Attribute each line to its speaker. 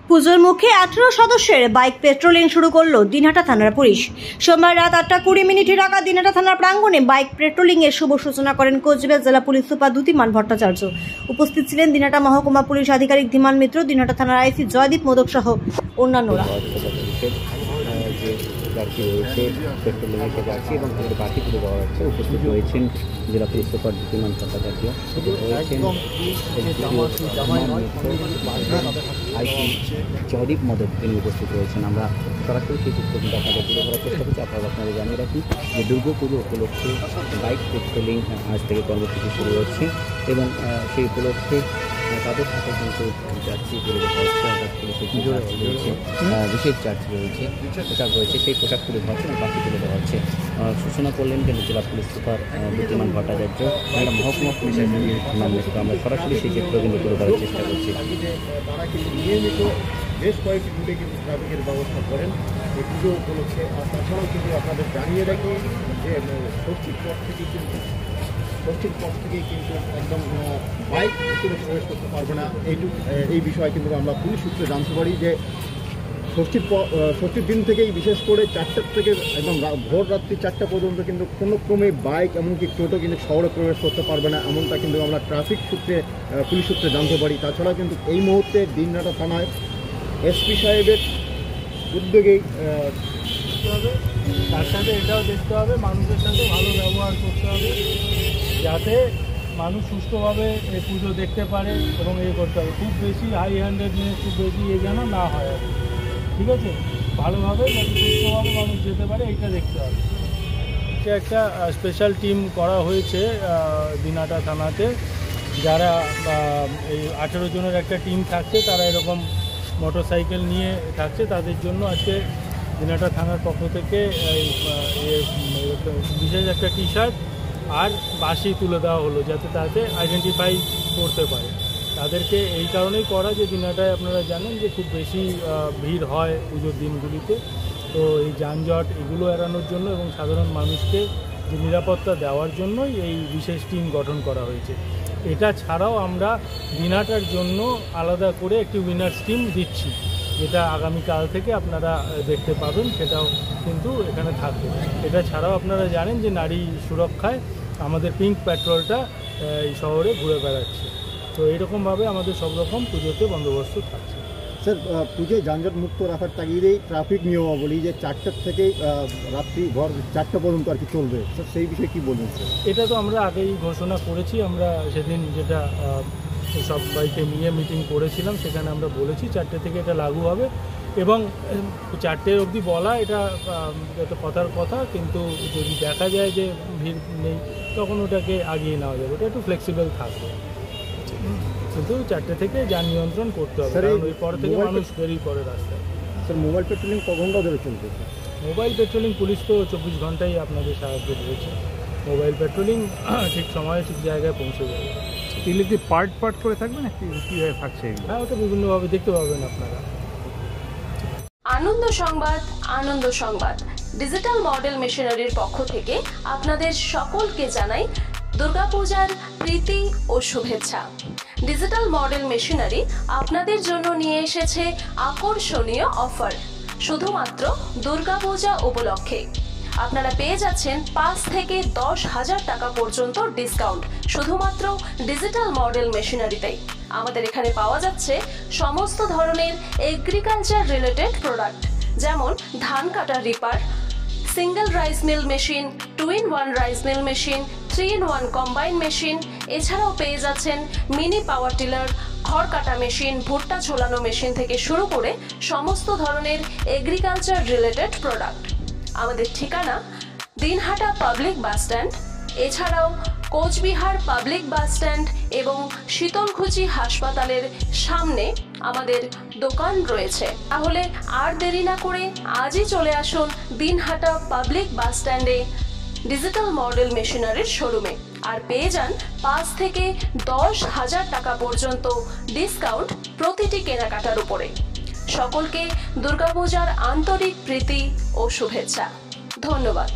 Speaker 1: পুজোর মুখে 18 সদস্যের বাইক পেট্রোলিং শুরু করলো দিনহাটা থানার পুলিশ। সোমবার রাত 8:20 নাগাদ দিনহাটা থানার প্রাঙ্গণে বাইক পেট্রোলিং এর শুভ সূচনা করেন কোচবিহার জেলা পুলিশ সুপার দ্যুতিমান ভট্টাচার্য। উপস্থিত ছিলেন দিনহাটা মহকুমা পুলিশ আধিকারিক ধীমান মিত্র, দিনহাটা থানার আইসি জয়দীপ মোদক সহ অন্যান্যরা।
Speaker 2: প্রার্থী রয়েছে পেট্রোলিংয়ের প্রার্থী এবং তাদের বাকি তুলে দেওয়া হচ্ছে। উপস্থিত রয়েছেন জেলা পুলিশ সুপার দ্যুতিমান ভট্টাচার্য, রয়েছেন আইসি জয়দীপ মোদক, তিনি উপস্থিত রয়েছেন। আমরা সরাসরি সেই চিত্র কিন্তু আপনাদের তুলে ধরার চেষ্টা করছি। আপনাদের জানিয়ে রাখি যে দুর্গাপুজো উপলক্ষে বাইক পেট্রোলিং আজ থেকে কর্মসূচি শুরু হচ্ছে এবং সেই উপলক্ষে তাদের সাথে কিন্তু যাচ্ছি তুলে দেওয়া হচ্ছে। অর্থাৎ পুলিশের বিশেষ চার্জ রয়েছে, পোশাক রয়েছে, সেই পোশাক তুলে দেওয়া হচ্ছে এবং বাকি তুলে দেওয়া হচ্ছে। সূচনা করলেন কিন্তু জেলা পুলিশ সুপার দ্যুতিমান ভট্টাচার্য, একটা মহকুমা পুলিশের নাম লিখে আমরা সরাসরি সেই চিত্র কিন্তু তুলে ধরার চেষ্টা করছি।
Speaker 3: তারা কিন্তু নিয়মিত বেশ কয়েকটি রুটে কিন্তু ট্রাফিকের ব্যবস্থা করেন এই পুজো উপলক্ষে। আর তাছাড়াও কিন্তু আপনাদের জানিয়ে রাখি যে ষষ্ঠীর পর থেকেই কিন্তু একদম বাইক ভিতরে প্রবেশ করতে পারবে না, এই বিষয়ে কিন্তু আমরা পুলিশ সূত্রে জানতে পারি যে ষষ্ঠীর দিন থেকেই বিশেষ করে 4টা থেকে একদম ভোর রাত্রি 4টা পর্যন্ত কিন্তু কোনো ক্রমে বাইক এমনকি টোটো কিন্তু শহরে প্রবেশ করতে পারবে না, এমনটা কিন্তু আমরা ট্রাফিক সূত্রে পুলিশ সূত্রে জানতে পারি। তাছাড়া কিন্তু এই মুহূর্তে দিনহাটা থানায় এসপি সাহেবের উদ্যোগেই
Speaker 4: তার সাথে এটাও দেখতে হবে মানুষের সাথে ভালো ব্যবহার করতে হবে, যাতে মানুষ সুষ্ঠুভাবে এই পুজো দেখতে পারে এবং করতে হবে। খুব বেশি হাই হ্যান্ডেড নিয়ে খুব বেশি যেন না হয় আর কি, ঠিক আছে? ভালোভাবে যাতে সুষ্ঠুভাবে মানুষ যেতে পারে এইটা দেখতে হবে। এটা একটা স্পেশাল টিম করা হয়েছে দিনহাটা থানাতে, যারা এই 18 জনের একটা টিম থাকছে, তারা এরকম মোটরসাইকেল নিয়ে থাকছে। তাদের জন্য আজকে দিনহাটা থানার পক্ষ থেকে বিশেষ একটা টি শার্ট আর বাঁশি তুলে দেওয়া হলো, যাতে তাতে আইডেন্টিফাই করতে পারে। তাদেরকে এই কারণেই করা যে দিনহাটায় আপনারা জানেন যে খুব বেশি ভিড় হয় পুজোর দিনগুলিতে, তো এই যানজট এগুলো এড়ানোর জন্য এবং সাধারণ মানুষকে যে নিরাপত্তা দেওয়ার জন্যই এই বিশেষ টিম গঠন করা হয়েছে। এটা ছাড়াও আমরা দিনহাটার জন্য আলাদা করে একটি উইনার্স টিম দিচ্ছি, যেটা আগামীকাল থেকে আপনারা দেখতে পাবেন, সেটাও কিন্তু এখানে থাকবে। এটা ছাড়াও আপনারা জানেন যে নারী সুরক্ষায় আমাদের পিঙ্ক পেট্রোলটা এই শহরে ঘুরে বেড়াচ্ছে। তো এইরকমভাবে আমাদের সব রকম পুজোতে বন্দোবস্ত থাকছে।
Speaker 3: স্যার, পুজোয় যানজট মুক্ত রাখার তাগিদেই ট্রাফিক নিয়মাবলী যে 4টা থেকে রাত্রি ভোর 4টা পর্যন্ত আর কি চলবে, স্যার সেই বিষয়ে কী বলবেন? স্যার,
Speaker 4: এটা তো আমরা আগেই ঘোষণা করেছি। আমরা সেদিন যেটা সবাইকে নিয়ে মিটিং করেছিলাম, সেখানে আমরা বলেছি 4টে থেকে এটা লাগু হবে এবং 4টে অবধি বলা এটা কথার কথা, কিন্তু যদি দেখা যায় যে ভিড় নেই তখন ওটাকে আগিয়ে নেওয়া যাবে, ওটা একটু ফ্লেক্সিবল থাকবে, কিন্তু 4টে থেকে যান নিয়ন্ত্রণ করতে হবে, কারণ ওই পর থেকে মানুষ বেরিয়ে পড়ে রাস্তায়।
Speaker 3: স্যার, মোবাইল পেট্রোলিং ক ঘন্টা ধরে চলবে?
Speaker 4: মোবাইল পেট্রোলিং পুলিশ তো 24 ঘন্টাই আপনাদের সাহায্য রয়েছে। মোবাইল পেট্রোলিং ঠিক সময়ে ঠিক জায়গায় পৌঁছে যাবে।
Speaker 5: এগুলো কি পার্ট করে থাকবে না কীভাবে থাকছে?
Speaker 4: হ্যাঁ, ওটা বিভিন্নভাবে দেখতে পাবেন আপনারা।
Speaker 6: আনন্দ সংবাদ ডিজিটাল মডেল মেশিনারির পক্ষ থেকে আপনাদের সকলকে জানাই দুর্গাপূজার প্রীতি ও শুভেচ্ছা। ডিজিটাল মডেল মেশিনারি আপনাদের জন্য নিয়ে এসেছে আকর্ষণীয় অফার। শুধুমাত্র দুর্গাপূজা উপলক্ষে আপনারা পেয়ে যাচ্ছেন 5 থেকে 10,000 টাকা পর্যন্ত ডিসকাউন্ট শুধুমাত্র ডিজিটাল মডেল মেশিনারিতেই। আমাদের এখানে পাওয়া যাচ্ছে সমস্ত ধরনের এগ্রিকালচার রিলেটেড প্রোডাক্ট, যেমন ধান কাটার reaper, single rice mill machine, 2-in-1 rice mill machine, 3-in-1 combine machine. এছাড়াও পেয়ে যাচ্ছেন মিনি পাওয়ার টিলার, খড় কাটা মেশিন, ভুট্টা ছোলানো মেশিন থেকে শুরু করে সমস্ত ধরনের এগ্রিকালচার রিলেটেড প্রোডাক্ট। আমাদের ঠিকানা দিনহাটা পাবলিক বাস স্ট্যান্ড, এছাড়াও কোচবিহার পাবলিক বাস স্ট্যান্ড এবং শীতলকুচি হাসপাতালের সামনে আমাদের দোকান রয়েছে। তাহলে আর দেরি না করে আজই চলে আসুন দিনহাটা পাবলিক বাস স্ট্যান্ডে ডিজিটাল মডেল মেশিনারির শোরুমে, আর পেয়ে যান 5 থেকে 10,000 টাকা পর্যন্ত ডিসকাউন্ট প্রতিটি কেনাকাটার উপরে। সকলকে দুর্গাপূজার আন্তরিক প্রীতি ও শুভেচ্ছা। ধন্যবাদ।